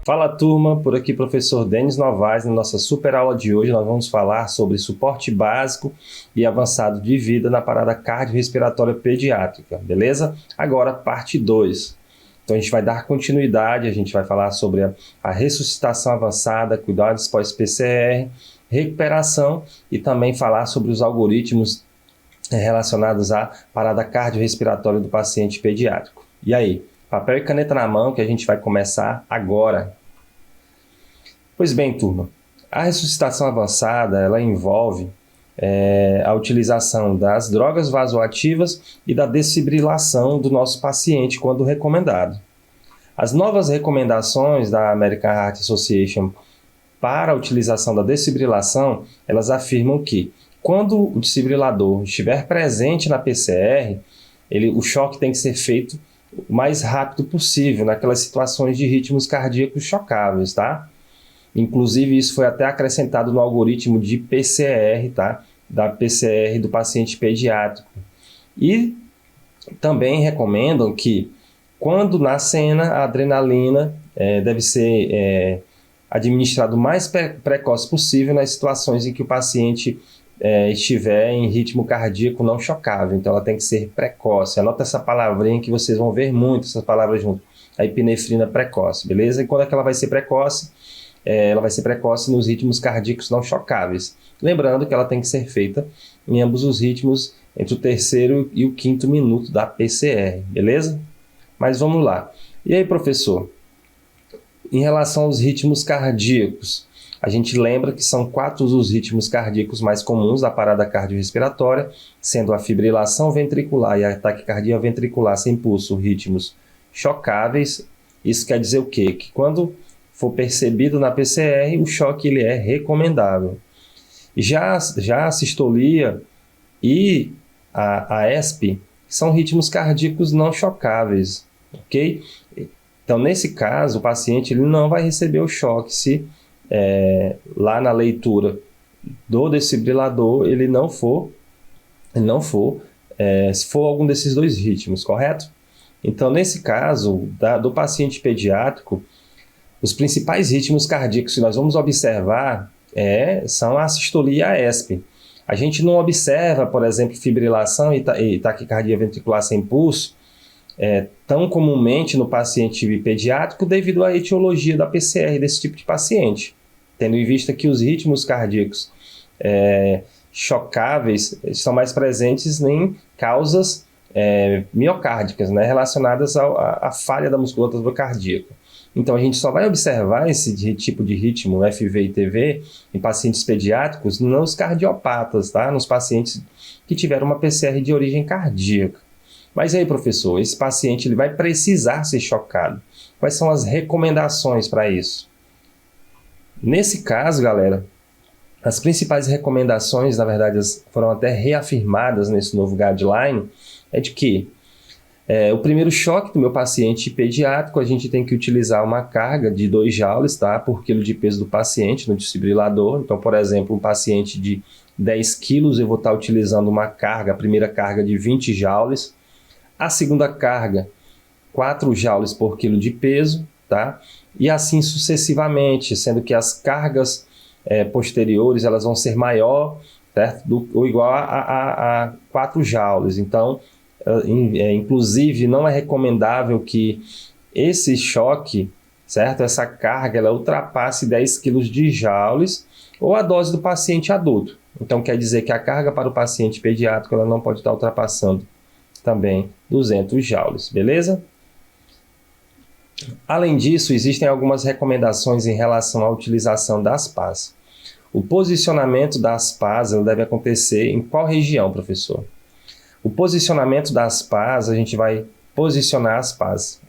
Fala turma, por aqui professor Denis Novaes. Na nossa super aula de hoje nós vamos falar sobre suporte básico e avançado de vida na parada cardiorrespiratória pediátrica, beleza? Agora parte 2. Então a gente vai dar continuidade, a gente vai falar sobre a ressuscitação avançada, cuidados pós-PCR, recuperação e também falar sobre os algoritmos relacionados à parada cardiorrespiratória do paciente pediátrico. E aí? Papel e caneta na mão que a gente vai começar agora. Pois bem, turma, a ressuscitação avançada ela envolve a utilização das drogas vasoativas e da desfibrilação do nosso paciente quando recomendado. As novas recomendações da American Heart Association para a utilização da desfibrilação, elas afirmam que quando o desfibrilador estiver presente na PCR, o choque tem que ser feito o mais rápido possível, naquelas situações de ritmos cardíacos chocáveis, tá? Inclusive, isso foi até acrescentado no algoritmo de PCR, tá? Da PCR do paciente pediátrico. E também recomendam que, quando na cena, a adrenalina deve ser administrada o mais precoce possível nas situações em que o paciente estiver em ritmo cardíaco não chocável. Então ela tem que ser precoce. Anota essa palavrinha que vocês vão ver muito essas palavras junto. A epinefrina precoce, beleza? E quando é que ela vai ser precoce? Ela vai ser precoce nos ritmos cardíacos não chocáveis. Lembrando que ela tem que ser feita em ambos os ritmos entre o terceiro e o quinto minuto da PCR, beleza? Mas vamos lá. E aí, professor? Em relação aos ritmos cardíacos, a gente lembra que são 4 os ritmos cardíacos mais comuns da parada cardiorrespiratória, sendo a fibrilação ventricular e a taquicardia ventricular sem pulso ritmos chocáveis. Isso quer dizer o quê? Que quando for percebido na PCR, o choque ele é recomendável. Já a sistolia e a ESP são ritmos cardíacos não chocáveis, ok? Então, nesse caso, o paciente ele não vai receber o choque se lá na leitura do desfibrilador ele não for se for algum desses dois ritmos, correto? Então, nesse caso do paciente pediátrico, os principais ritmos cardíacos que nós vamos observar são a sistolia e a ESP. A gente não observa, por exemplo, fibrilação e taquicardia ventricular sem pulso tão comumente no paciente pediátrico devido à etiologia da PCR desse tipo de paciente, tendo em vista que os ritmos cardíacos chocáveis estão mais presentes em causas miocárdicas, né, relacionadas à falha da musculatura cardíaca. Então a gente só vai observar esse tipo de ritmo FV e TV em pacientes pediátricos nos cardiopatas, tá? Nos pacientes que tiveram uma PCR de origem cardíaca. Mas aí, professor, esse paciente ele vai precisar ser chocado. Quais são as recomendações para isso? Nesse caso, galera, as principais recomendações, na verdade, foram até reafirmadas nesse novo guideline, é de que o primeiro choque do meu paciente pediátrico, a gente tem que utilizar uma carga de 2 joules, tá, por quilo de peso do paciente no desfibrilador. Então, por exemplo, um paciente de 10 quilos, eu vou estar utilizando uma carga, a primeira carga de 20 joules, a segunda carga, 4 joules por quilo de peso, tá? E assim sucessivamente, sendo que as cargas posteriores elas vão ser maior, certo? Ou igual a 4 joules. Então, inclusive, não é recomendável que esse choque, certo? Essa carga, ela ultrapasse 10 kg de joules ou a dose do paciente adulto. Então, quer dizer que a carga para o paciente pediátrico ela não pode estar ultrapassando também 200 joules, beleza? Além disso, existem algumas recomendações em relação à utilização das PAs. O posicionamento das PAs deve acontecer em qual região, professor? O posicionamento das PAs, a gente vai posicionar as PAs,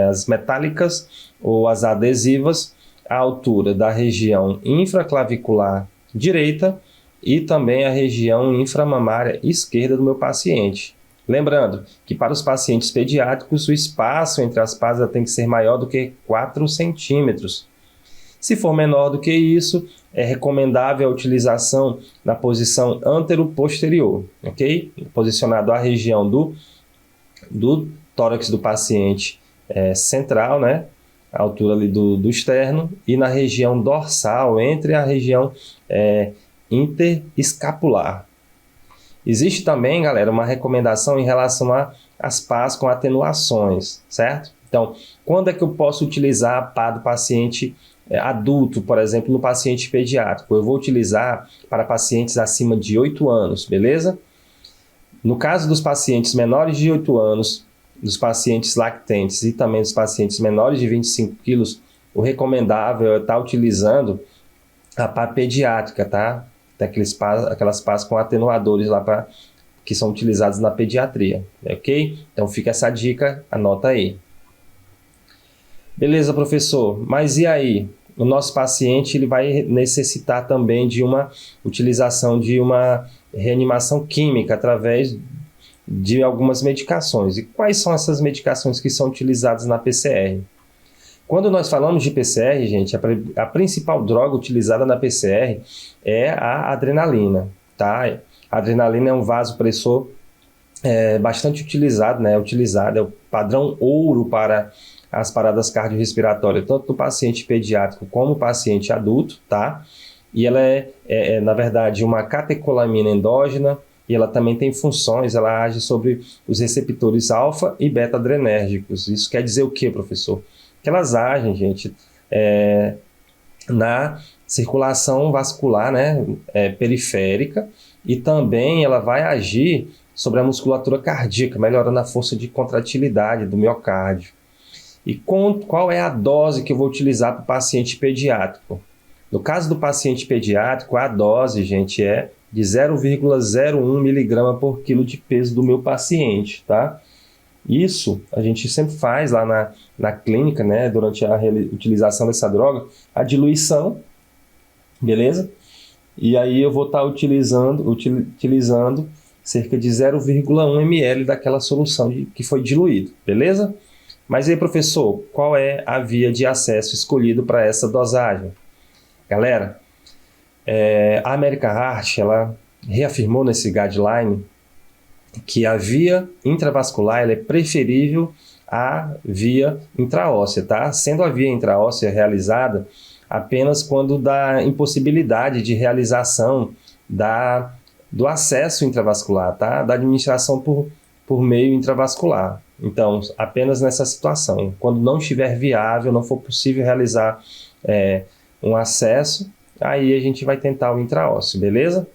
as metálicas ou as adesivas, à altura da região infraclavicular direita e também a região inframamária esquerda do meu paciente. Lembrando que para os pacientes pediátricos, o espaço entre as PAs tem que ser maior do que 4 centímetros. Se for menor do que isso, é recomendável a utilização na posição antero-posterior, ok? Posicionado a região do tórax do paciente central, né? a altura ali do externo, e na região dorsal, entre a região interescapular. Existe também, galera, uma recomendação em relação às PAs com atenuações, certo? Então, quando é que eu posso utilizar a PA do paciente adulto, por exemplo, no paciente pediátrico? Eu vou utilizar para pacientes acima de 8 anos, beleza? No caso dos pacientes menores de 8 anos, dos pacientes lactentes e também dos pacientes menores de 25 quilos, o recomendável é estar utilizando a PA pediátrica, tá? Tem aquelas PAs com atenuadores lá que são utilizados na pediatria, ok? Então fica essa dica, anota aí. Beleza, professor, mas e aí? O nosso paciente ele vai necessitar também de uma utilização de uma reanimação química através de algumas medicações. E quais são essas medicações que são utilizadas na PCR? Quando nós falamos de PCR, gente, a principal droga utilizada na PCR é a adrenalina, tá? A adrenalina é um vasopressor bastante utilizado, né? É o padrão ouro para as paradas cardiorrespiratórias, tanto no paciente pediátrico como no paciente adulto, tá? E ela na verdade, uma catecolamina endógena, e ela também tem funções, ela age sobre os receptores alfa e beta adrenérgicos. Isso quer dizer o quê, professor? Que elas agem, gente, na circulação vascular, né, periférica, e também ela vai agir sobre a musculatura cardíaca, melhorando a força de contratilidade do miocárdio. E qual é a dose que eu vou utilizar para o paciente pediátrico? No caso do paciente pediátrico, a dose, gente, é de 0,01 mg por quilo de peso do meu paciente, tá? Isso a gente sempre faz lá na clínica, né, durante a utilização dessa droga, a diluição, beleza? E aí eu vou estar utilizando cerca de 0,1 ml daquela solução que foi diluído, beleza? Mas aí, professor, qual é a via de acesso escolhido para essa dosagem? Galera, a American Heart, ela reafirmou nesse guideline que a via intravascular ela é preferível à via intraóssea, tá? Sendo a via intraóssea realizada apenas quando dá impossibilidade de realização do acesso intravascular, tá? Da administração por meio intravascular. Então, apenas nessa situação, quando não estiver viável, não for possível realizar um acesso, aí a gente vai tentar o intraósseo, beleza?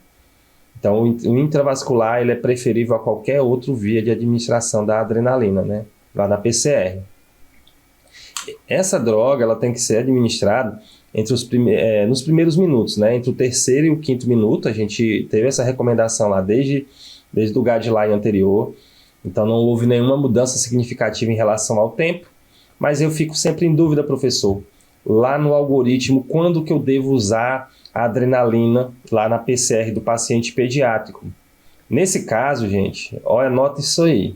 Então, o intravascular ele é preferível a qualquer outra via de administração da adrenalina, né? Lá na PCR. Essa droga ela tem que ser administrada nos primeiros minutos, né? Entre o terceiro e o quinto minuto. A gente teve essa recomendação lá desde o guideline anterior. Então, não houve nenhuma mudança significativa em relação ao tempo. Mas eu fico sempre em dúvida, professor, lá no algoritmo, quando que eu devo usar a adrenalina lá na PCR do paciente pediátrico. Nesse caso, gente, anota isso aí.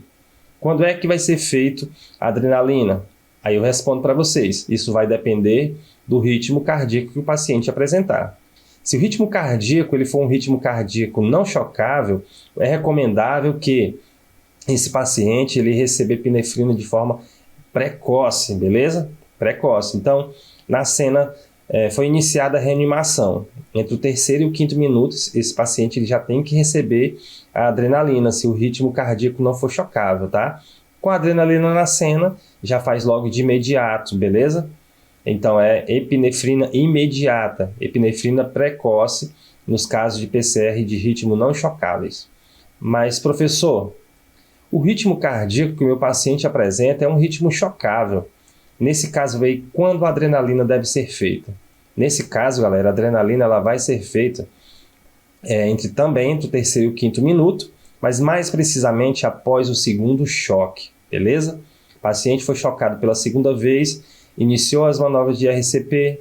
Quando é que vai ser feito a adrenalina? Aí eu respondo para vocês. Isso vai depender do ritmo cardíaco que o paciente apresentar. Se o ritmo cardíaco ele for um ritmo cardíaco não chocável, é recomendável que esse paciente ele receba epinefrina de forma precoce, beleza? Precoce. Então, na cena foi iniciada a reanimação. Entre o terceiro e o quinto minuto, esse paciente ele já tem que receber a adrenalina, se o ritmo cardíaco não for chocável, tá? Com a adrenalina na cena, já faz logo de imediato, beleza? Então, é epinefrina imediata, epinefrina precoce, nos casos de PCR de ritmo não chocáveis. Mas, professor, o ritmo cardíaco que o meu paciente apresenta é um ritmo chocável. Nesse caso aí, quando a adrenalina deve ser feita? Nesse caso, galera, a adrenalina ela vai ser feita também entre o terceiro e o quinto minuto, mas mais precisamente após o segundo choque, beleza? O paciente foi chocado pela segunda vez, iniciou as manobras de RCP,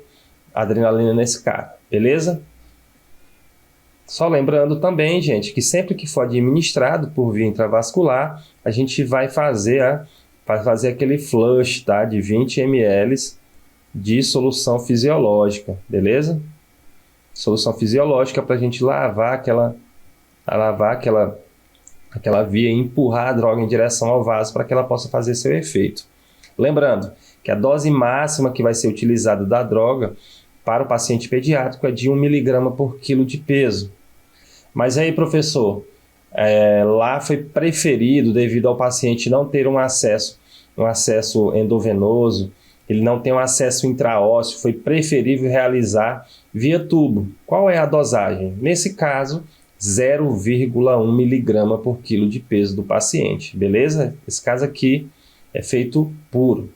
adrenalina nesse cara, beleza? Só lembrando também, gente, que sempre que for administrado por via intravascular, a gente vai fazer aquele flush, tá? De 20 ml de solução fisiológica, beleza? Solução fisiológica para a gente lavar aquela via e empurrar a droga em direção ao vaso para que ela possa fazer seu efeito. Lembrando que a dose máxima que vai ser utilizada da droga para o paciente pediátrico é de 1 miligrama por quilo de peso. Mas aí, professor, lá foi preferido, devido ao paciente não ter um acesso endovenoso, ele não tem um acesso intraósseo, foi preferível realizar via tubo. Qual é a dosagem? Nesse caso, 0,1 miligrama por quilo de peso do paciente, beleza? Esse caso aqui é feito puro.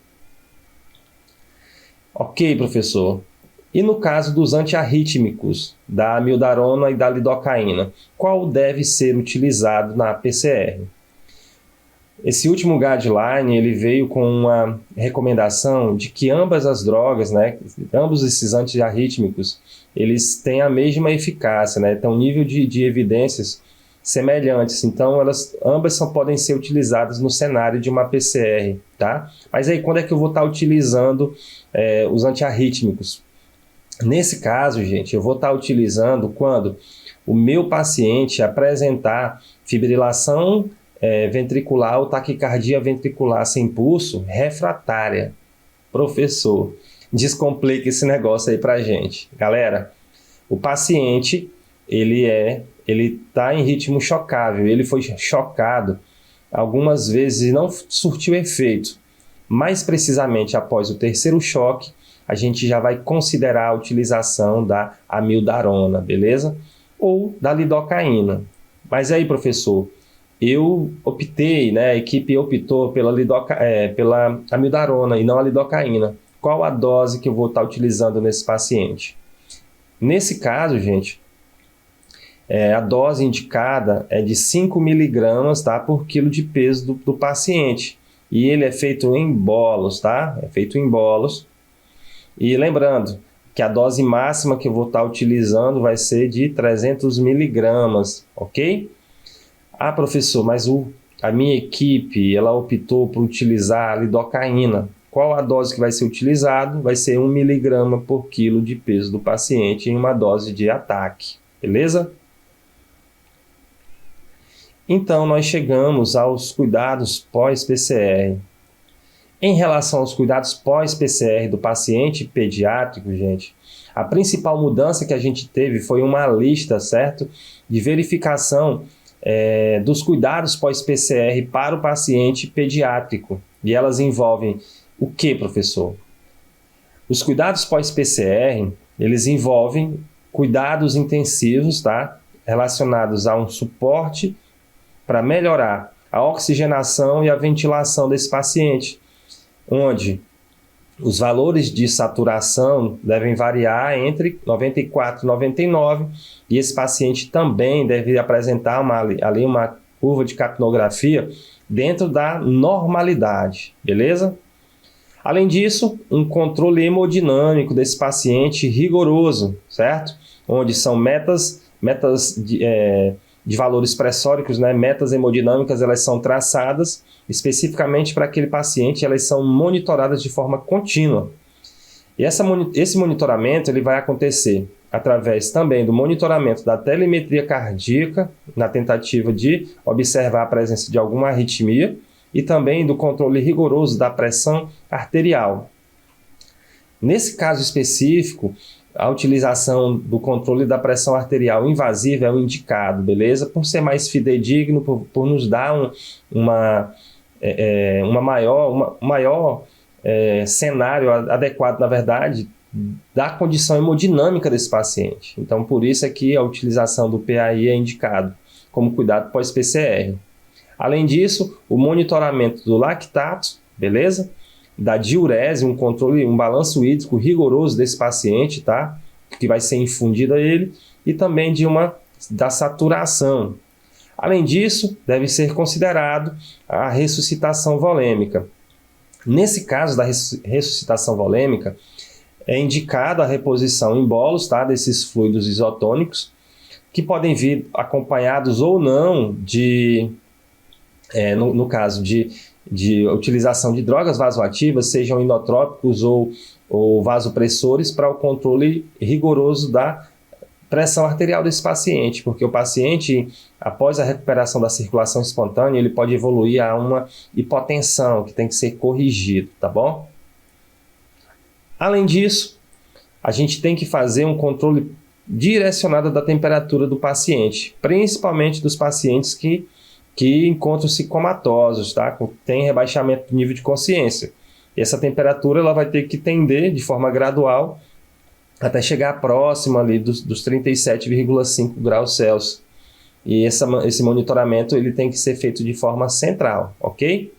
Ok, professor. E no caso dos antiarrítmicos, da amiodarona e da lidocaína, qual deve ser utilizado na PCR? Esse último guideline ele veio com uma recomendação de que ambas as drogas, ambos esses antiarrítmicos, eles têm a mesma eficácia, tem um nível de evidências semelhantes. Então, ambas só podem ser utilizadas no cenário de uma PCR, tá? Mas aí, quando é que eu vou estar utilizando os antiarrítmicos? Nesse caso, gente, eu vou estar utilizando quando o meu paciente apresentar fibrilação ventricular ou taquicardia ventricular sem pulso refratária. Professor, descomplica esse negócio aí pra gente. Galera, o paciente, ele está em ritmo chocável, ele foi chocado algumas vezes e não surtiu efeito. Mais precisamente após o terceiro choque, a gente já vai considerar a utilização da amiodarona, beleza? Ou da lidocaína. Mas aí, professor, eu optei, a equipe optou pela amiodarona e não a lidocaína. Qual a dose que eu vou estar utilizando nesse paciente? Nesse caso, gente, a dose indicada é de 5 miligramas, tá, por quilo de peso do paciente. E ele é feito em bolos, tá? É feito em bolos. E lembrando que a dose máxima que eu vou estar utilizando vai ser de 300 miligramas, ok? Ah, professor, mas a minha equipe ela optou por utilizar a lidocaína. Qual a dose que vai ser utilizada? Vai ser 1 miligrama por quilo de peso do paciente em uma dose de ataque, beleza? Então, nós chegamos aos cuidados pós-PCR. Em relação aos cuidados pós-PCR do paciente pediátrico, gente, a principal mudança que a gente teve foi uma lista, certo? De verificação dos cuidados pós-PCR para o paciente pediátrico. E elas envolvem o que, professor? Os cuidados pós-PCR, eles envolvem cuidados intensivos, tá? Relacionados a um suporte para melhorar a oxigenação e a ventilação desse paciente, onde os valores de saturação devem variar entre 94 e 99, e esse paciente também deve apresentar uma curva de capnografia dentro da normalidade, beleza? Além disso, um controle hemodinâmico desse paciente rigoroso, certo? Onde são metas de valores pressóricos, metas hemodinâmicas, elas são traçadas especificamente para aquele paciente, elas são monitoradas de forma contínua. E esse monitoramento ele vai acontecer através também do monitoramento da telemetria cardíaca, na tentativa de observar a presença de alguma arritmia, e também do controle rigoroso da pressão arterial. Nesse caso específico, a utilização do controle da pressão arterial invasiva é o indicado, beleza? Por ser mais fidedigno, por nos dar maior cenário adequado, na verdade, da condição hemodinâmica desse paciente. Então, por isso é que a utilização do PAI é indicado como cuidado pós-PCR. Além disso, o monitoramento do lactato, beleza? Da diurese, um balanço hídrico rigoroso desse paciente, tá? Que vai ser infundido a ele, e também da saturação. Além disso, deve ser considerado a ressuscitação volêmica. Nesse caso da ressuscitação volêmica, é indicada a reposição em bolos, tá? Desses fluidos isotônicos, que podem vir acompanhados ou não no caso de utilização de drogas vasoativas, sejam inotrópicos ou vasopressores, para o controle rigoroso da pressão arterial desse paciente, porque o paciente, após a recuperação da circulação espontânea, ele pode evoluir a uma hipotensão, que tem que ser corrigido, tá bom? Além disso, a gente tem que fazer um controle direcionado da temperatura do paciente, principalmente dos pacientes que encontram-se comatosos, tá? Tem rebaixamento do nível de consciência. E essa temperatura ela vai ter que tender de forma gradual até chegar próximo ali dos 37,5 graus Celsius. E esse monitoramento ele tem que ser feito de forma central, ok?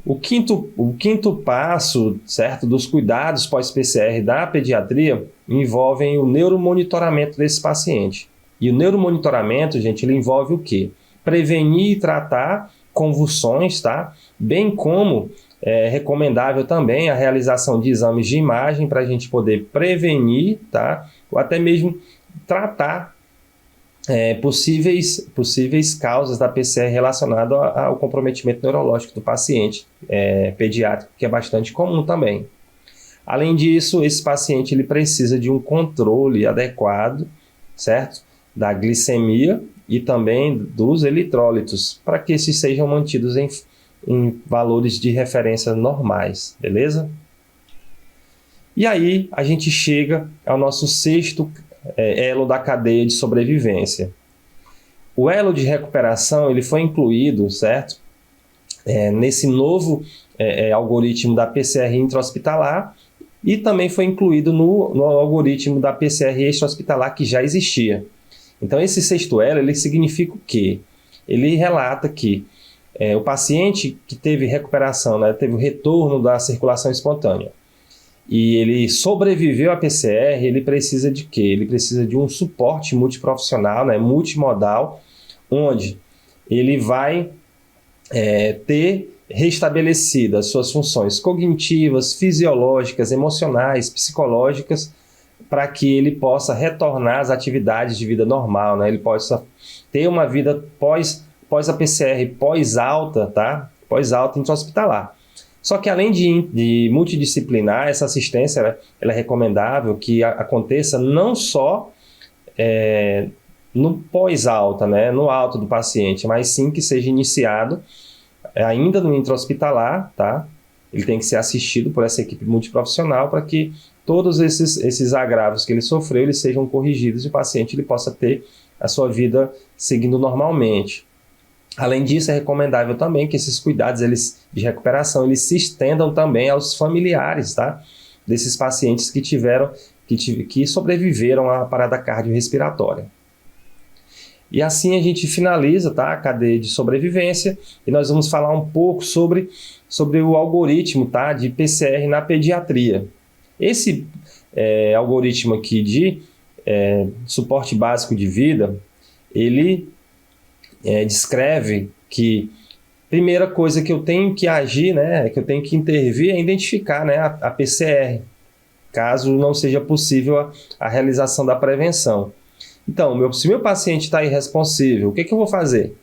O quinto passo, certo, dos cuidados pós-PCR da pediatria envolvem o neuromonitoramento desse paciente. E o neuromonitoramento, gente, ele envolve o quê? Prevenir e tratar convulsões, tá? Bem como é recomendável também a realização de exames de imagem para a gente poder prevenir, tá? Ou até mesmo tratar possíveis causas da PCR relacionado ao comprometimento neurológico do paciente pediátrico, que é bastante comum também. Além disso, esse paciente ele precisa de um controle adequado, certo? Da glicemia e também dos eletrólitos, para que esses sejam mantidos em valores de referência normais, beleza? E aí a gente chega ao nosso sexto elo da cadeia de sobrevivência. O elo de recuperação ele foi incluído, certo? Nesse novo algoritmo da PCR intra-hospitalar e também foi incluído no algoritmo da PCR extra-hospitalar que já existia. Então esse sexto elo ele significa o quê? Ele relata que o paciente que teve recuperação, né, teve o retorno da circulação espontânea, e ele sobreviveu à PCR, ele precisa de quê? Ele precisa de um suporte multiprofissional, né, multimodal, onde ele vai ter restabelecidas suas funções cognitivas, fisiológicas, emocionais, psicológicas, para que ele possa retornar às atividades de vida normal, né? Ele possa ter uma vida pós a PCR, pós-alta, tá? Pós-alta intra-hospitalar. Só que além de multidisciplinar, essa assistência ela é recomendável que aconteça não só no pós-alta, né, no alto do paciente, mas sim que seja iniciado ainda no intra-hospitalar, tá? Ele tem que ser assistido por essa equipe multiprofissional para que todos esses agravos que ele sofreu eles sejam corrigidos e o paciente ele possa ter a sua vida seguindo normalmente. Além disso, é recomendável também que esses cuidados de recuperação eles se estendam também aos familiares, tá? Desses pacientes que sobreviveram à parada cardiorrespiratória. E assim a gente finaliza, tá, a cadeia de sobrevivência e nós vamos falar um pouco sobre o algoritmo, tá, de PCR na pediatria. Esse algoritmo aqui de suporte básico de vida, ele descreve que a primeira coisa que eu tenho que agir, né, que eu tenho que intervir é identificar, né, a PCR, caso não seja possível a realização da prevenção. Então, se meu paciente está irresponsível, o que eu vou fazer?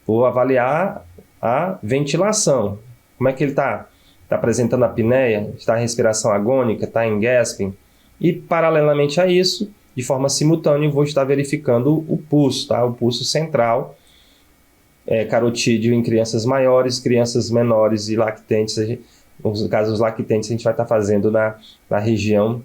Vou avaliar a ventilação. Como é que ele está? Está apresentando apneia? Está em respiração agônica? Está em gasping? E, paralelamente a isso, de forma simultânea, eu vou estar verificando o pulso, tá? O pulso central, carotídeo em crianças maiores, crianças menores e lactentes. No caso dos lactentes, a gente vai estar fazendo na região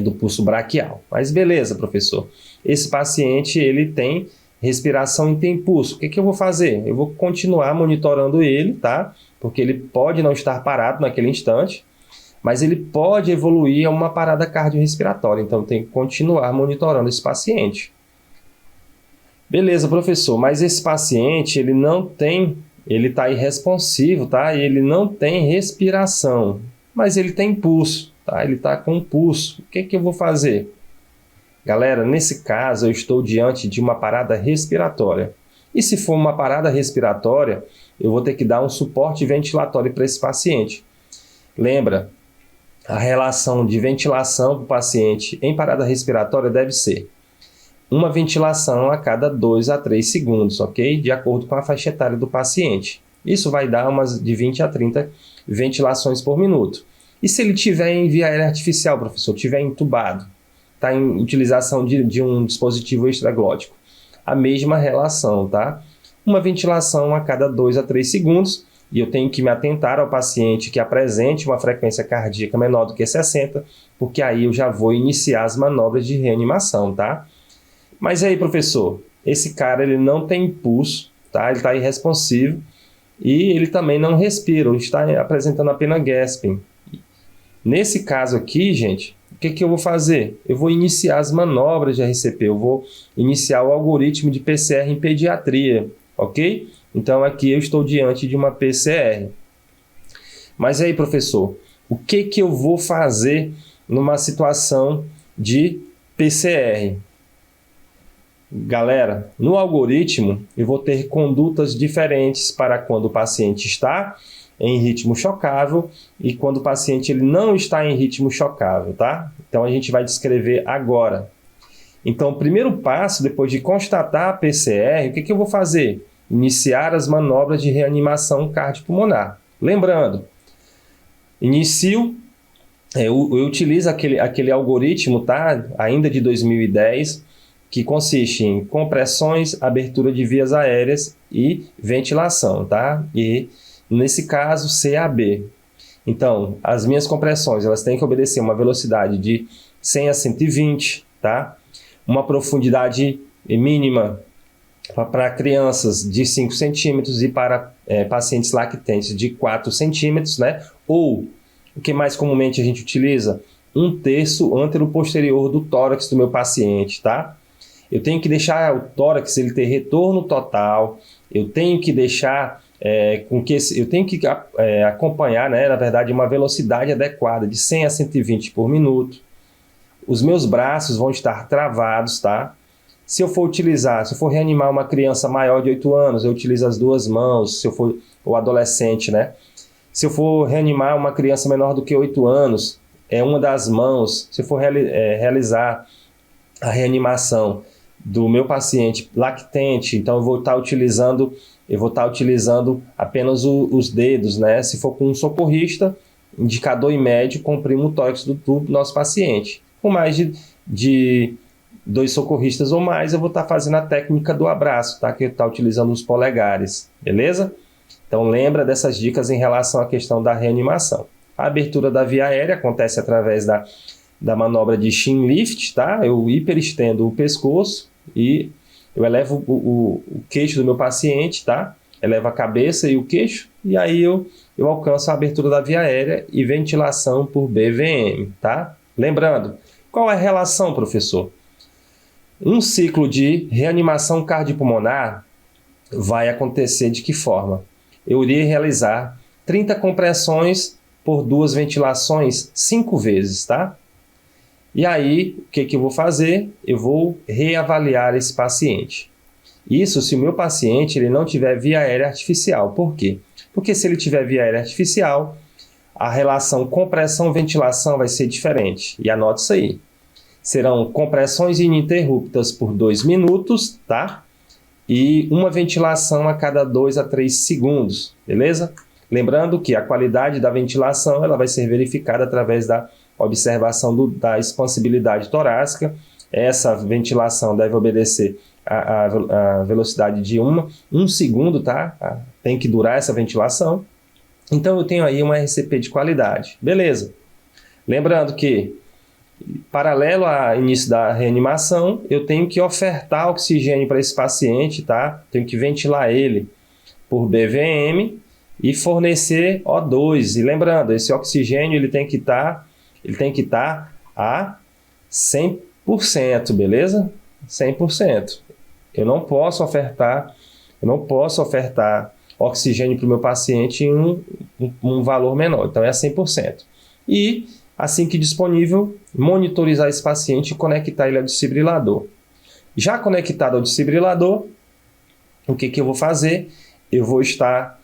do pulso braquial. Mas beleza, professor. Esse paciente ele tem respiração e tem pulso. O que eu vou fazer? Eu vou continuar monitorando ele, tá? Porque ele pode não estar parado naquele instante, mas ele pode evoluir a uma parada cardiorrespiratória. Então, tem que continuar monitorando esse paciente. Beleza, professor, mas esse paciente, ele está irresponsivo, tá? E ele não tem respiração, mas ele tem pulso, tá? Ele está com pulso. O que eu vou fazer? Galera, nesse caso, eu estou diante de uma parada respiratória. E se for uma parada respiratória, eu vou ter que dar um suporte ventilatório para esse paciente. Lembra, a relação de ventilação do paciente em parada respiratória deve ser uma ventilação a cada 2 a 3 segundos, ok? De acordo com a faixa etária do paciente. Isso vai dar umas de 20 a 30 ventilações por minuto. E se ele tiver em via aérea artificial, professor, tiver entubado, está em utilização de um dispositivo extraglótico, a mesma relação, tá? Uma ventilação a cada 2 a 3 segundos e eu tenho que me atentar ao paciente que apresente uma frequência cardíaca menor do que 60, porque aí eu já vou iniciar as manobras de reanimação, tá? Mas aí, professor, esse cara ele não tem pulso, tá? Ele está irresponsivo e ele também não respira, ele está apresentando apenas gasping. Nesse caso aqui, gente, o que eu vou fazer? Eu vou iniciar as manobras de RCP, eu vou iniciar o algoritmo de PCR em pediatria, ok? Então aqui eu estou diante de uma PCR. Mas aí, professor, o que eu vou fazer numa situação de PCR? Galera, no algoritmo eu vou ter condutas diferentes para quando o paciente está em ritmo chocável e quando o paciente ele não está em ritmo chocável, tá? Então a gente vai descrever agora. Então o primeiro passo, depois de constatar a PCR, o que eu vou fazer? Iniciar as manobras de reanimação cardiopulmonar. Lembrando, eu utilizo aquele algoritmo, tá? Ainda de 2010, que consiste em compressões, abertura de vias aéreas e ventilação, tá? E nesse caso, CAB. Então, as minhas compressões, elas têm que obedecer uma velocidade de 100 a 120, tá? Uma profundidade mínima para crianças de 5 centímetros e para pacientes lactentes de 4 centímetros, né? Ou, o que mais comumente a gente utiliza? 1/3 antero-posterior do tórax do meu paciente, tá? Eu tenho que deixar o tórax ele ter retorno total, eu tenho que deixar eu tenho que acompanhar, né, na verdade, uma velocidade adequada de 100 a 120 por minuto. Os meus braços vão estar travados, tá? Se eu for reanimar uma criança maior de 8 anos, eu utilizo as duas mãos, se eu for o adolescente, né? Se eu for reanimar uma criança menor do que 8 anos, é uma das mãos. Se eu for realizar a reanimação do meu paciente lactente, então eu vou estar utilizando apenas os dedos, né? Se for com um socorrista, indicador e médio, comprimo o tórax do nosso paciente. Com mais de 2 socorristas ou mais, eu vou estar fazendo a técnica do abraço, tá? Que eu estou utilizando os polegares, beleza? Então lembra dessas dicas em relação à questão da reanimação. A abertura da via aérea acontece através da manobra de chin lift, tá? Eu hiperestendo o pescoço e eu elevo o queixo do meu paciente, tá? Elevo a cabeça e o queixo, e aí eu alcanço a abertura da via aérea e ventilação por BVM, tá? Lembrando, qual é a relação, professor? Um ciclo de reanimação cardiopulmonar vai acontecer de que forma? Eu iria realizar 30 compressões por 2 ventilações 5 vezes, tá? E aí, o que eu vou fazer? Eu vou reavaliar esse paciente. Isso se o meu paciente ele não tiver via aérea artificial. Por quê? Porque se ele tiver via aérea artificial, a relação compressão-ventilação vai ser diferente. E anote isso aí. Serão compressões ininterruptas por 2 minutos, tá? E uma ventilação a cada 2 a 3 segundos, beleza? Lembrando que a qualidade da ventilação ela vai ser verificada através da observação da expansibilidade torácica. Essa ventilação deve obedecer a velocidade de 1 segundo, tá? Tem que durar essa ventilação. Então eu tenho aí uma RCP de qualidade. Beleza. Lembrando que, paralelo ao início da reanimação, eu tenho que ofertar oxigênio para esse paciente, tá? Tenho que ventilar ele por BVM e fornecer O2. E lembrando, esse oxigênio ele tem que estar a 100%, beleza? 100%. Eu não posso ofertar oxigênio para o meu paciente em um valor menor, então é 100%. E, assim que disponível, monitorizar esse paciente e conectar ele ao desfibrilador. Já conectado ao desfibrilador, o que eu vou fazer? Eu vou estar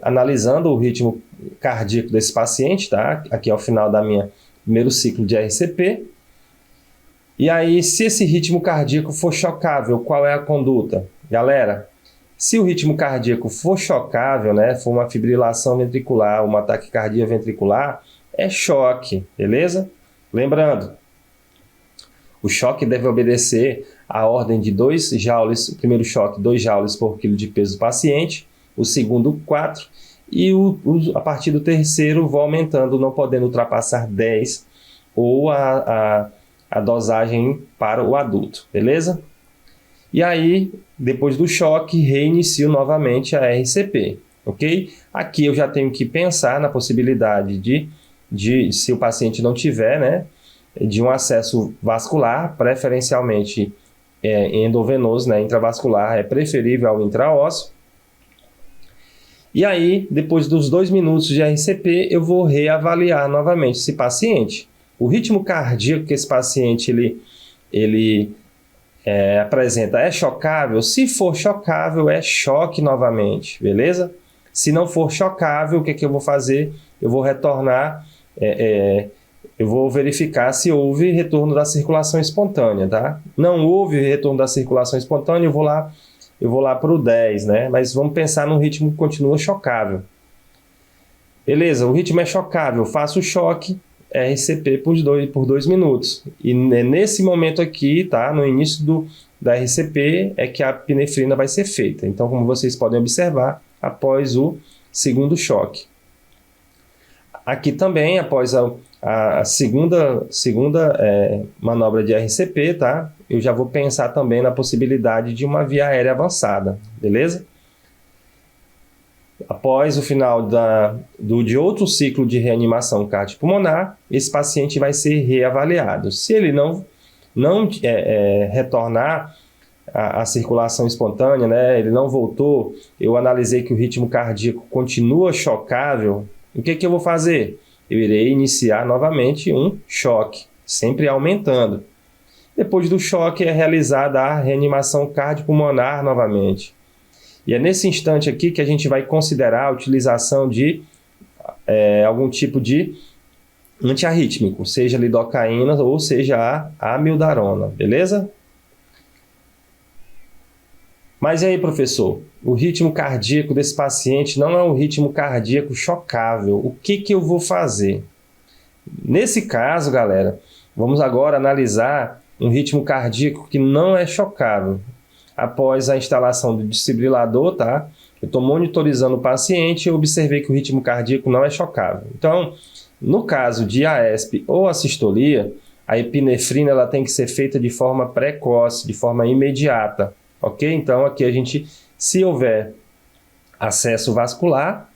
analisando o ritmo cardíaco desse paciente, tá? Aqui é o final da minha primeiro ciclo de RCP. E aí, se esse ritmo cardíaco for chocável, qual é a conduta? Galera, se o ritmo cardíaco for chocável, né, for uma fibrilação ventricular, uma taquicardia ventricular, é choque, beleza? Lembrando, o choque deve obedecer à ordem de 2 joules, o primeiro choque 2 joules por quilo de peso do paciente, o segundo 4 e a partir do terceiro vou aumentando, não podendo ultrapassar 10 ou a dosagem para o adulto, beleza? E aí, depois do choque, reinicio novamente a RCP, ok? Aqui eu já tenho que pensar na possibilidade de se o paciente não tiver, né, de um acesso vascular, preferencialmente endovenoso, né, intravascular é preferível ao intraósseo. E aí, depois dos 2 minutos de RCP, eu vou reavaliar novamente esse paciente. O ritmo cardíaco que esse paciente ele apresenta é chocável? Se for chocável, é choque novamente, beleza? Se não for chocável, o que eu vou fazer? Eu vou retornar, eu vou verificar se houve retorno da circulação espontânea, tá? Não houve retorno da circulação espontânea, eu vou lá para o 10, né? Mas vamos pensar num ritmo que continua chocável. Beleza, o ritmo é chocável, faço o choque, RCP por 2 minutos. E nesse momento aqui, tá? No início da RCP, é que a epinefrina vai ser feita. Então, como vocês podem observar, após o segundo choque. Aqui também, após a segunda manobra de RCP, tá? Eu já vou pensar também na possibilidade de uma via aérea avançada, beleza? Após o final de outro ciclo de reanimação cardiopulmonar, esse paciente vai ser reavaliado. Se ele não retornar a circulação espontânea, né, ele não voltou, eu analisei que o ritmo cardíaco continua chocável, o que eu vou fazer? Eu irei iniciar novamente um choque, sempre aumentando. Depois do choque é realizada a reanimação cardiopulmonar novamente. E é nesse instante aqui que a gente vai considerar a utilização de algum tipo de antiarrítmico, seja lidocaína ou seja a amiodarona, beleza? Mas e aí, professor? O ritmo cardíaco desse paciente não é um ritmo cardíaco chocável. O que eu vou fazer? Nesse caso, galera, vamos agora analisar um ritmo cardíaco que não é chocável. Após a instalação do desfibrilador, tá? Eu estou monitorizando o paciente e observei que o ritmo cardíaco não é chocável. Então, no caso de AESP ou assistolia, a epinefrina ela tem que ser feita de forma precoce, de forma imediata, ok? Então, aqui a gente, se houver acesso vascular,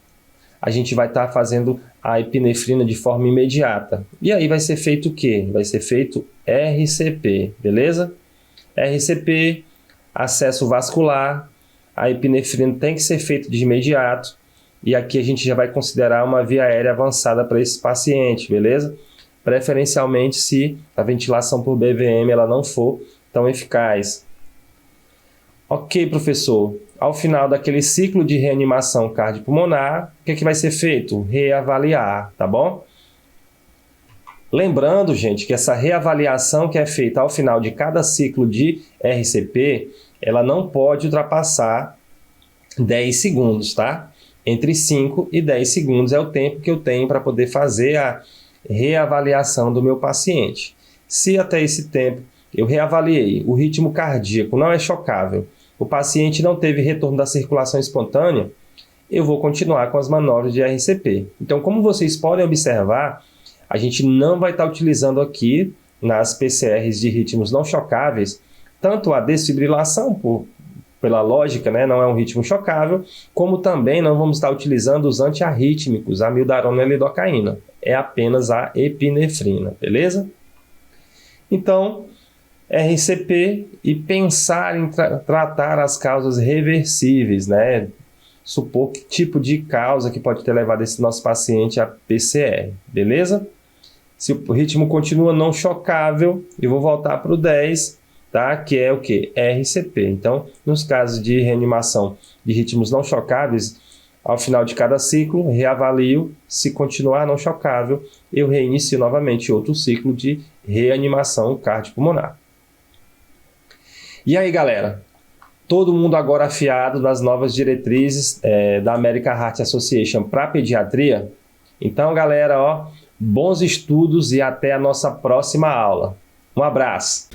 a gente vai estar fazendo a epinefrina de forma imediata. E aí vai ser feito o quê? Vai ser feito RCP, beleza? RCP, acesso vascular, a epinefrina tem que ser feita de imediato. E aqui a gente já vai considerar uma via aérea avançada para esse paciente, beleza? Preferencialmente se a ventilação por BVM ela não for tão eficaz. Ok, professor. Ao final daquele ciclo de reanimação cardiopulmonar, o que vai ser feito? Reavaliar, tá bom? Lembrando, gente, que essa reavaliação que é feita ao final de cada ciclo de RCP, ela não pode ultrapassar 10 segundos, tá? Entre 5 e 10 segundos é o tempo que eu tenho para poder fazer a reavaliação do meu paciente. Se até esse tempo eu reavaliei, o ritmo cardíaco não é chocável, o paciente não teve retorno da circulação espontânea, eu vou continuar com as manobras de RCP. Então, como vocês podem observar, a gente não vai estar utilizando aqui nas PCRs de ritmos não chocáveis, tanto a desfibrilação, pela lógica, né, não é um ritmo chocável, como também não vamos estar utilizando os antiarrítmicos, a amiodarona e a lidocaína. É apenas a epinefrina, beleza? Então, RCP e pensar em tratar as causas reversíveis, né? Supor que tipo de causa que pode ter levado esse nosso paciente a PCR, beleza? Se o ritmo continua não chocável, eu vou voltar para o 10, tá? Que é o que? RCP. Então, nos casos de reanimação de ritmos não chocáveis, ao final de cada ciclo, reavalio. Se continuar não chocável, eu reinicio novamente outro ciclo de reanimação cardiopulmonar. E aí, galera? Todo mundo agora afiado das novas diretrizes da American Heart Association para pediatria? Então, galera, ó, bons estudos e até a nossa próxima aula. Um abraço!